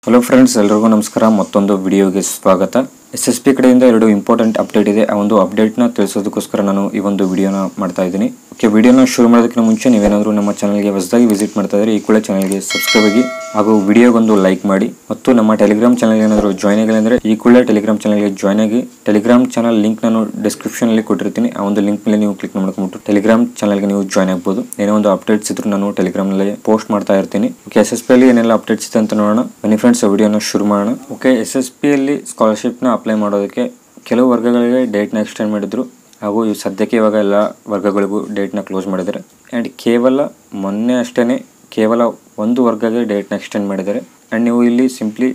Hello friends, ಎಲ್ಲರಿಗೂ ನಮಸ್ಕಾರ. ಮತ್ತೊಂದು ವಿಡಿಯೋಗೆ ಸ್ವಾಗತ. SSP ಕಡೆಯಿಂದ ಎರಡು ಇಂಪಾರ್ಟೆಂಟ್ ಅಪ್ಡೇಟ್ ಇದೆ. ಆ ಒಂದು ಅಪ್ಡೇಟ್ನ ತಿಳಿಸೋದಕ್ಕೋಸ್ಕರ ನಾನು ಈ ಒಂದು ವಿಡಿಯೋನ ಮಾಡ್ತಾ ಇದ್ದೀನಿ. ಓಕೆ, ವಿಡಿಯೋನ ಶುರು ಮಾಡೋದಕ್ಕಿಂತ ಮುಂಚೆ ನೀವೇನಾದರೂ ನಮ್ಮ ಚಾನಲ್ಗೆ ಹೊಸದಾಗಿ ವಿಸಿಟ್ ಮಾಡ್ತಾ ಇದ್ರೆ ಈ ಕೂಡ ಚಾನಲ್ಗೆ ಸಬ್ಸ್ಕ್ರೈಬ್ ಆಗಿ ಹಾಗೂ ವಿಡಿಯೋಗೊಂದು ಲೈಕ್ ಮಾಡಿ. ಮತ್ತು ನಮ್ಮ ಟೆಲಿಗ್ರಾಮ್ ಚಾನಲ್ ಏನಾದರೂ ಜಾಯ್ನ್ ಆಗಿಲ್ಲ ಅಂದರೆ ಈ ಕೂಡ ಟೆಲಿಗ್ರಾಮ್ ಚಾನಲ್ಗೆ ಜಾಯ್ನ್ ಆಗಿ. ಟೆಲಿಗ್ರಾಮ್ ಚಾನಲ್ ಲಿಂಕ್ ನಾನು ಡಿಸ್ಕ್ರಿಪ್ಷನ್ ಅಲ್ಲಿ ಕೊಟ್ಟಿರ್ತೀನಿ. ಆ ಒಂದು ಲಿಂಕ್ ಮೇಲೆ ನೀವು ಕ್ಲಿಕ್ ಮಾಡ್ಕೊಂಡ್ಬಿಟ್ಟು ಟೆಲಿಗ್ರಾಮ್ ಚಾನಲ್ಗೆ ನೀವು ಜಾಯ್ನ್ ಆಗ್ಬೋದು. ಏನೋ ಒಂದು ಅಪ್ಡೇಟ್ಸ್ ಇದ್ರೂ ನಾನು ಟೆಲಿಗ್ರಾಮ್ ನಲ್ಲಿ ಪೋಸ್ಟ್ ಮಾಡ್ತಾ ಇರ್ತೀನಿ. ಓಕೆ, SSP ಅಲ್ಲಿ ಏನೆಲ್ಲ ಅಪ್ಡೇಟ್ಸ್ ಇದೆ ಅಂತ ನೋಡೋಣ ಬನ್ನಿ ಫ್ರೆಂಡ್ಸ್. ವಿಡಿಯೋನ ಶುರು ಮಾಡೋಣ. ಓಕೆ, SSP ಅಲ್ಲಿ ಸ್ಕಾಲರ್ಶಿಪ್ ನ ಅಪ್ಲೈ ಮಾಡೋದಕ್ಕೆ ಕೆಲವು ವರ್ಗಗಳಿಗೆ ಡೇಟ್ನ ಎಕ್ಸ್ಟೆಂಡ್ ಮಾಡಿದ್ರು ಹಾಗೂ ಸದ್ಯಕ್ಕೆ ಇವಾಗ ಎಲ್ಲ ವರ್ಗಗಳಿಗೂ ಡೇಟ್ನ ಕ್ಲೋಸ್ ಮಾಡಿದ್ದಾರೆ. ಆ್ಯಂಡ್ ಕೇವಲ ಮೊನ್ನೆ ಅಷ್ಟೇ ಕೇವಲ ಒಂದು ವರ್ಗಕ್ಕೆ ಡೇಟ್ನ ಎಕ್ಸ್ಟೆಂಡ್ ಮಾಡಿದ್ದಾರೆ. ಆ್ಯಂಡ್ ನೀವು ಇಲ್ಲಿ ಸಿಂಪ್ಲಿ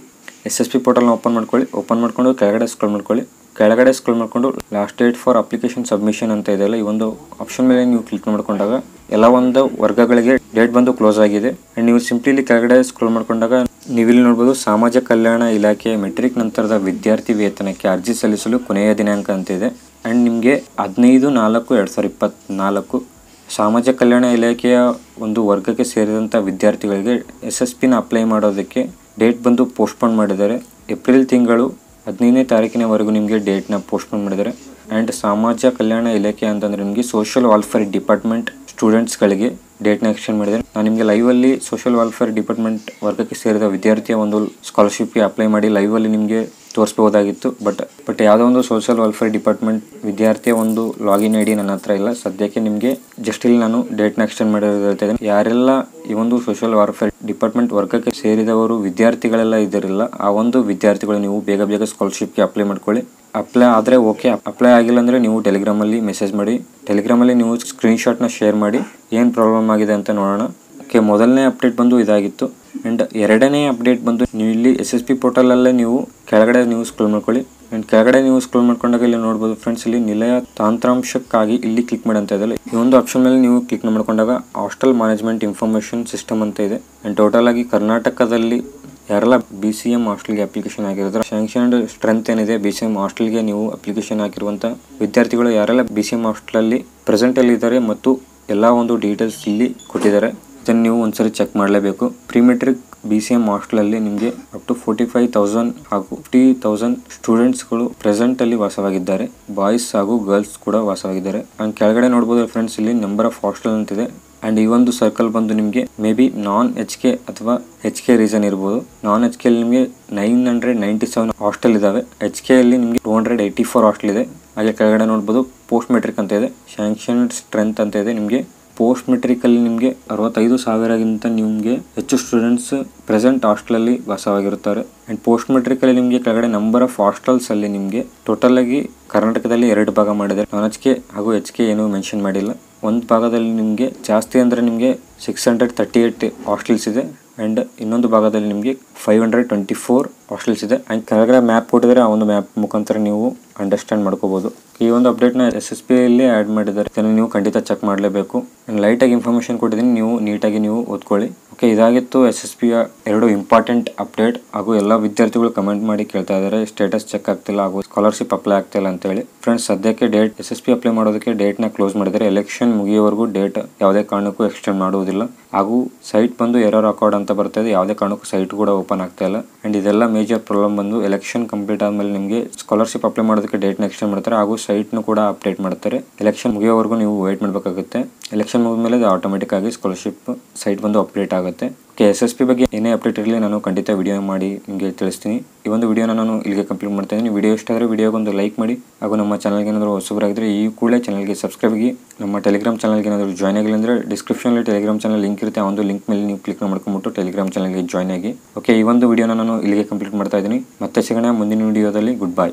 SSP ಪೋರ್ಟಲ್ನ ಓಪನ್ ಮಾಡ್ಕೊಳ್ಳಿ. ಓಪನ್ ಮಾಡ್ಕೊಂಡು ಕೆಳಗಡೆ ಸ್ಕ್ರೋಲ್ ಮಾಡ್ಕೊಳ್ಳಿ. ಕೆಳಗಡೆ ಸ್ಕ್ರೋಲ್ ಮಾಡ್ಕೊಂಡು last date for application submission ಅಂತ ಇದೆಯಲ್ಲ, ಈ ಒಂದು ಆಪ್ಷನ್ ಮೇಲೆ ನೀವು ಕ್ಲಿಕ್ ಮಾಡ್ಕೊಂಡಾಗ ಎಲ್ಲ ಒಂದು ವರ್ಗಗಳಿಗೆ ಡೇಟ್ ಬಂದು ಕ್ಲೋಸ್ ಆಗಿದೆ. ಆ್ಯಂಡ್ ನೀವು ಸಿಂಪ್ಲಿ ಇಲ್ಲಿ ಕೆಳಗಡೆ ಸ್ಕ್ರೋಲ್ ಮಾಡ್ಕೊಂಡಾಗ ನೀವಿಲ್ಲಿ ನೋಡ್ಬೋದು, ಸಮಾಜ ಕಲ್ಯಾಣ ಇಲಾಖೆ ಮೆಟ್ರಿಕ್ ನಂತರದ ವಿದ್ಯಾರ್ಥಿ ವೇತನಕ್ಕೆ ಅರ್ಜಿ ಸಲ್ಲಿಸಲು ಕೊನೆಯ ದಿನಾಂಕ ಅಂತ ಇದೆ. ಆ್ಯಂಡ್ ನಿಮಗೆ 15/4/2024 ಸಮಾಜ ಕಲ್ಯಾಣ ಇಲಾಖೆಯ ಒಂದು ವರ್ಗಕ್ಕೆ ಸೇರಿದಂಥ ವಿದ್ಯಾರ್ಥಿಗಳಿಗೆ SSPನ ಅಪ್ಲೈ ಮಾಡೋದಕ್ಕೆ ಡೇಟ್ ಬಂದು ಪೋಸ್ಟ್ಪೋನ್ ಮಾಡಿದ್ದಾರೆ. ಏಪ್ರಿಲ್ ತಿಂಗಳು 15ನೇ ತಾರೀಕಿನವರೆಗೂ ನಿಮಗೆ ಡೇಟ್ನ ಪೋಸ್ಟ್ಪೋನ್ ಮಾಡಿದ್ದಾರೆ. ಆ್ಯಂಡ್ ಸಮಾಜ ಕಲ್ಯಾಣ ಇಲಾಖೆ ಅಂತಂದರೆ ನಿಮಗೆ ಸೋಷಿಯಲ್ ವೆಲ್ಫೇರ್ ಡಿಪಾರ್ಟ್ಮೆಂಟ್ ಸ್ಟೂಡೆಂಟ್ಸ್ಗಳಿಗೆ ಡೇಟ್ನ ಎಕ್ಸ್ಟೆಂಡ್ ಮಾಡಿದ್ದಾರೆ. ನಾನು ನಿಮಗೆ ಲೈವಲ್ಲಿ ಸೋಷಿಯಲ್ ವೆಲ್ಫೇರ್ ಡಿಪಾರ್ಟ್ಮೆಂಟ್ ವರ್ಗಕ್ಕೆ ಸೇರಿದ ವಿದ್ಯಾರ್ಥಿಯ ಒಂದು ಸ್ಕಾಲರ್ಶಿಪ್ಗೆ ಅಪ್ಲೈ ಮಾಡಿ ಲೈವಲ್ಲಿ ನಿಮಗೆ ತೋರಿಸ್ಬೋದಾಗಿತ್ತು. ಬಟ್ ಯಾವುದೋ ಒಂದು ಸೋಷಿಯಲ್ ವೆಲ್ಫೇರ್ ಡಿಪಾರ್ಟ್ಮೆಂಟ್ ವಿದ್ಯಾರ್ಥಿಯ ಒಂದು ಲಾಗಿನ್ ID ನನ್ನ ಹತ್ರ ಇಲ್ಲ. ಸದ್ಯಕ್ಕೆ ನಿಮಗೆ ಜಸ್ಟ್ ಇಲ್ಲಿ ನಾನು ಡೇಟ್ನ ಎಕ್ಸ್ಟೆಂಡ್ ಮಾಡಿರೋದು ಹೇಳ್ತಾ ಇದ್ದೀನಿ. ಯಾರೆಲ್ಲ ಈ ಒಂದು ಸೋಷಿಯಲ್ ವೆಲ್ಫೇರ್ ಡಿಪಾರ್ಟ್ಮೆಂಟ್ ವರ್ಗಕ್ಕೆ ಸೇರಿದವರು ವಿದ್ಯಾರ್ಥಿಗಳೆಲ್ಲ ಇದ್ದಿರಲಿಲ್ಲ, ಆ ಒಂದು ವಿದ್ಯಾರ್ಥಿಗಳು ನೀವು ಬೇಗ ಸ್ಕಾಲರ್ಶಿಪ್ಗೆ ಅಪ್ಲೈ ಮಾಡ್ಕೊಳ್ಳಿ. ಅಪ್ಲೈ ಆದರೆ ಓಕೆ, ಅಪ್ಲೈ ಆಗಿಲ್ಲ ಅಂದರೆ ನೀವು ಟೆಲಿಗ್ರಾಮಲ್ಲಿ ಮೆಸೇಜ್ ಮಾಡಿ. ಟೆಲಿಗ್ರಾಮಲ್ಲಿ ನೀವು ಸ್ಕ್ರೀನ್ಶಾಟ್ನ ಶೇರ್ ಮಾಡಿ ಏನು ಪ್ರಾಬ್ಲಮ್ ಆಗಿದೆ ಅಂತ ನೋಡೋಣ. ಓಕೆ, ಮೊದಲನೇ ಅಪ್ಡೇಟ್ ಬಂದು ಇದಾಗಿತ್ತು. ಆ್ಯಂಡ್ ಎರಡನೇ ಅಪ್ಡೇಟ್ ಬಂದು ನೀವು ಇಲ್ಲಿ SSP ಪೋರ್ಟಲಲ್ಲೇ ನೀವು ಕೆಳಗಡೆ ನೀವು ಸ್ಕ್ರೋಲ್ ಮಾಡ್ಕೊಳ್ಳಿ. ಆ್ಯಂಡ್ ಕೆಳಗಡೆ ನೀವು ಸ್ಕ್ರೋಲ್ ಮಾಡ್ಕೊಂಡಾಗ ಇಲ್ಲಿ ನೋಡ್ಬೋದು ಫ್ರೆಂಡ್ಸ್, ಇಲ್ಲಿ ನಿಲಯ ತಂತ್ರಾಂಶಕ್ಕಾಗಿ ಇಲ್ಲಿ ಕ್ಲಿಕ್ ಮಾಡಿ ಅಂತ ಇದೆ. ಈ ಒಂದು ಆಪ್ಷನ್ ಮೇಲೆ ನೀವು ಕ್ಲಿಕ್ ಮಾಡ್ಕೊಂಡಾಗ ಹಾಸ್ಟೆಲ್ ಮ್ಯಾನೇಜ್ಮೆಂಟ್ ಇನ್ಫಾರ್ಮೇಷನ್ ಸಿಸ್ಟಮ್ ಅಂತ ಇದೆ. ಆ್ಯಂಡ್ ಟೋಟಲ್ ಆಗಿ ಕರ್ನಾಟಕದಲ್ಲಿ ಯಾರೆಲ್ಲ BCM ಹಾಸ್ಟೆಲ್ಗೆ ಅಪ್ಲಿಕೇಶನ್ ಆಗಿರೋದ್ರೆ ಸ್ಯಾಂಕ್ಷನ್ಡ್ ಸ್ಟ್ರೆಂತ್ ಏನಿದೆ, BCM ಹಾಸ್ಟೆಲ್ಗೆ ನೀವು ಅಪ್ಲಿಕೇಶನ್ ಹಾಕಿರುವಂಥ ವಿದ್ಯಾರ್ಥಿಗಳು ಯಾರೆಲ್ಲ BCM ಹಾಸ್ಟೆಲಲ್ಲಿ ಪ್ರೆಸೆಂಟಲ್ಲಿ ಇದ್ದಾರೆ ಮತ್ತು ಎಲ್ಲ ಒಂದು ಡೀಟೇಲ್ಸ್ ಇಲ್ಲಿ ಕೊಟ್ಟಿದ್ದಾರೆ. ಇದನ್ನು ನೀವು ಒಂದ್ಸರಿ ಚೆಕ್ ಮಾಡಲೇಬೇಕು. ಪ್ರಿಮೆಟ್ರಿಕ್ BCM ಹಾಸ್ಟೆಲಲ್ಲಿ ನಿಮಗೆ ಅಪ್ ಟು 45,000 ಹಾಗೂ 50,000 ಸ್ಟೂಡೆಂಟ್ಸ್ಗಳು ಪ್ರೆಸೆಂಟಲ್ಲಿ ವಾಸವಾಗಿದ್ದಾರೆ. ಬಾಯ್ಸ್ ಹಾಗೂ ಗರ್ಲ್ಸ್ ಕೂಡ ವಾಸವಾಗಿದ್ದಾರೆ. ಆ್ಯಂಡ್ ಕೆಳಗಡೆ ನೋಡ್ಬೋದು ಫ್ರೆಂಡ್ಸ್, ಇಲ್ಲಿ ನಂಬರ್ ಆಫ್ ಹಾಸ್ಟೆಲ್ ಅಂತಿದೆ. ಆ್ಯಂಡ್ ಈ ಒಂದು ಸರ್ಕಲ್ ಬಂದು ನಿಮಗೆ ಮೇ ಬಿ ನಾನ್ HK ಅಥವಾ HK ರೀಸನ್ ಇರ್ಬೋದು. ನಾನ್ HK ಅಲ್ಲಿ ನಿಮಗೆ 997 ಹಾಸ್ಟೆಲ್ ಇದಾವೆ. HK ಅಲ್ಲಿ ನಿಮಗೆ 284 ಹಾಸ್ಟೆಲ್ ಇದೆ. ಹಾಗೆ ಕೆಳಗಡೆ ನೋಡ್ಬೋದು ಪೋಸ್ಟ್ ಮೆಟ್ರಿಕ್ ಅಂತ ಇದೆ, ಸ್ಯಾಂಕ್ಷನ್ಡ್ ಸ್ಟ್ರೆಂತ್ ಅಂತ ಇದೆ. ನಿಮಗೆ ಪೋಸ್ಟ್ ಮೆಟ್ರಿಕ್ ಅಲ್ಲಿ ನಿಮಗೆ 65,000ಗಿಂತ ನಿಮಗೆ ಹೆಚ್ಚು ಸ್ಟೂಡೆಂಟ್ಸ್ ಪ್ರೆಸೆಂಟ್ ಹಾಸ್ಟೆಲಲ್ಲಿ ವಾಸವಾಗಿರುತ್ತಾರೆ. ಆ್ಯಂಡ್ ಪೋಸ್ಟ್ ಮೆಟ್ರಿಕ್ ಅಲ್ಲಿ ನಿಮಗೆ ಕೆಳಗಡೆ ನಂಬರ್ ಆಫ್ ಹಾಸ್ಟೆಲ್ಸ್ ಅಲ್ಲಿ ನಿಮಗೆ ಟೋಟಲ್ ಆಗಿ ಕರ್ನಾಟಕದಲ್ಲಿ 2 ಭಾಗ ಮಾಡಿದ್ದಾರೆ. ನಾನ್ HK ಹಾಗೂ HK ಏನು ಮೆನ್ಷನ್ ಮಾಡಿಲ್ಲ. ಒಂದು ಭಾಗದಲ್ಲಿ ನಿಮಗೆ ಜಾಸ್ತಿ ಅಂದರೆ ನಿಮಗೆ 638 ಹಾಸ್ಟೆಲ್ಸ್ ಇದೆ. ಆ್ಯಂಡ್ ಇನ್ನೊಂದು ಭಾಗದಲ್ಲಿ ನಿಮಗೆ 524 ಹಾಸ್ಟೆಲ್ಸ್ ಇದೆ. ಆ್ಯಂಡ್ ಕೆಳಗಡೆ ಮ್ಯಾಪ್ ಕೊಟ್ಟಿದ್ದಾರೆ, ಆ ಒಂದು ಮ್ಯಾಪ್ ಮುಖಾಂತರ ನೀವು ಅಂಡರ್ಸ್ಟ್ಯಾಂಡ್ ಮಾಡ್ಕೋಬಹುದು. ಈ ಒಂದು ಅಪ್ಡೇಟ್ನ SSP ಅಲ್ಲಿ ಆ್ಯಡ್ ಮಾಡಿದ್ದಾರೆ. ಇದನ್ನು ನೀವು ಖಂಡಿತ ಚೆಕ್ ಮಾಡಲೇಬೇಕು. ಲೈಟಾಗಿ ಇನ್ಫಾರ್ಮೇಷನ್ ಕೊಟ್ಟಿದ್ದೀನಿ, ನೀವು ನೀಟಾಗಿ ನೀವು ಓದ್ಕೊಳ್ಳಿ. ಓಕೆ, ಇದಾಗಿತ್ತು SSPಯ ಎರಡು ಇಂಪಾರ್ಟೆಂಟ್ ಅಪ್ಡೇಟ್. ಹಾಗೂ ಎಲ್ಲ ವಿದ್ಯಾರ್ಥಿಗಳು ಕಮೆಂಟ್ ಮಾಡಿ ಕೇಳ್ತಾ ಇದ್ದಾರೆ ಸ್ಟೇಟಸ್ ಚೆಕ್ ಆಗ್ತಿಲ್ಲ ಹಾಗೂ ಸ್ಕಾಲರ್ಶಿಪ್ ಅಪ್ಲೈ ಆಗ್ತಿಲ್ಲ ಅಂತ ಹೇಳಿ. ಫ್ರೆಂಡ್ಸ್, ಸದ್ಯಕ್ಕೆ SSP ಅಪ್ಲೈ ಮಾಡೋದಕ್ಕೆ ಡೇಟ್ನ ಕ್ಲೋಸ್ ಮಾಡಿದ್ದಾರೆ. ಎಲೆಕ್ಷನ್ ಮುಗಿಯೋವರೆಗೂ ಡೇಟ್ ಯಾವುದೇ ಕಾರಣಕ್ಕೂ ಎಕ್ಸ್ಟೆಂಡ್ ಮಾಡುವುದಿಲ್ಲ. ಹಾಗೂ ಸೈಟ್ ಬಂದು ಎರರ್ ಅಕೌಂಟ್ ಅಂತ ಬರ್ತದೆ, ಯಾವುದೇ ಕಾರಣಕ್ಕೂ ಸೈಟ್ ಕೂಡ ಓಪನ್ ಆಗ್ತಾ ಇಲ್ಲ. ಆ್ಯಂಡ್ ಇದೆಲ್ಲ ಮೇಜರ್ ಪ್ರಾಬ್ಲಮ್ ಬಂದು ಎಲೆಕ್ಷನ್ ಕಂಪ್ಲೀಟ್ ಆದಮೇಲೆ ನಿಮಗೆ ಸ್ಕಾಲರ್ಶಿಪ್ ಅಪ್ಲೈ ಮಾಡೋದಕ್ಕೆ ಡೇಟ್ನ ಎಕ್ಸ್ಟೆಂಡ್ ಮಾಡ್ತಾರೆ ಹಾಗೂ ಸೈಟ್ನು ಕೂಡ ಅಪ್ಡೇಟ್ ಮಾಡ್ತಾರೆ. ಎಲೆಕ್ಷನ್ ಮುಗಿಯೋವರೆಗೂ ನೀವು ವೇಟ್ ಮಾಡಬೇಕಾಗುತ್ತೆ. ಎಲೆಕ್ಷನ್ ಮುಗಿದ್ಮೇಲೆ ಅದು ಆಟೋಮೆಟಿಕ್ ಆಗಿ ಸ್ಕಾಲರ್ಶಿಪ್ ಸೈಟ್ ಬಂದು ಅಪ್ಡೇಟ್ ಆಗುತ್ತೆ. ಓಕೆ, SSP ಬಗ್ಗೆ ಏನೇ ಅಪ್ಡೇಟ್ ಇರಲಿ ನಾನು ಖಂಡಿತ ವಿಡಿಯೋ ಮಾಡಿ ನಿಮಗೆ ತಿಳಿಸ್ತೀನಿ. ಈ ಒಂದು ವಿಡಿಯೋನ ನಾನು ಇಲ್ಲಿಗೆ ಕಂಪ್ಲೀಟ್ ಮಾಡ್ತಾ ಇದ್ದೀನಿ. ವಿಡಿಯೋ ಇಷ್ಟ ಆದರೆ ವಿಡಿಯೋಗೊಂದು ಲೈಕ್ ಮಾಡಿ ಹಾಗೂ ನಮ್ಮ ಚಾನಲ್ಗೆ ಏನಾದರೂ ಹೊಸಬರಾಗಿದ್ದರೆ ಈ ಕೂಡಲೇ ಚಾನಲ್ಗೆ ಸಬ್ಸ್ಕ್ರೈಬ್ ಆಗಿ. ನಮ್ಮ ಟೆಲಿಗ್ರಾಮ್ ಚಾನಲ್ಗೆ ಏನಾದರೂ ಜಾಯ್ನ್ ಆಗಿಲ್ಲ ಅಂದರೆ ಡಿಸ್ಕ್ರಿಪ್ಷನಲ್ಲಿ ಟೆಲಿಗ್ರಾಮ್ ಚಾನಲ್ ಲಿಂಕ್ ಇರುತ್ತೆ. ಆ ಒಂದು ಲಿಂಕ್ ಮೇಲೆ ನೀವು ಕ್ಲಿಕ್ ಮಾಡ್ಕೊಂಡ್ಬಿಟ್ಟು ಟೆಲಿಗ್ರಾಮ್ ಚಾನಲ್ಗೆ ಜಾಯ್ನ್ ಆಗಿ. ಓಕೆ, ಈ ಒಂದು ವಿಡಿಯೋನ ನಾನು ಇಲ್ಲಿಗೆ ಕಂಪ್ಲೀಟ್ ಮಾಡ್ತಾ ಇದ್ದೀನಿ. ಮತ್ತೆ ಸಿಗೋಣ ಮುಂದಿನ ವಿಡಿಯೋದಲ್ಲಿ. Good bye.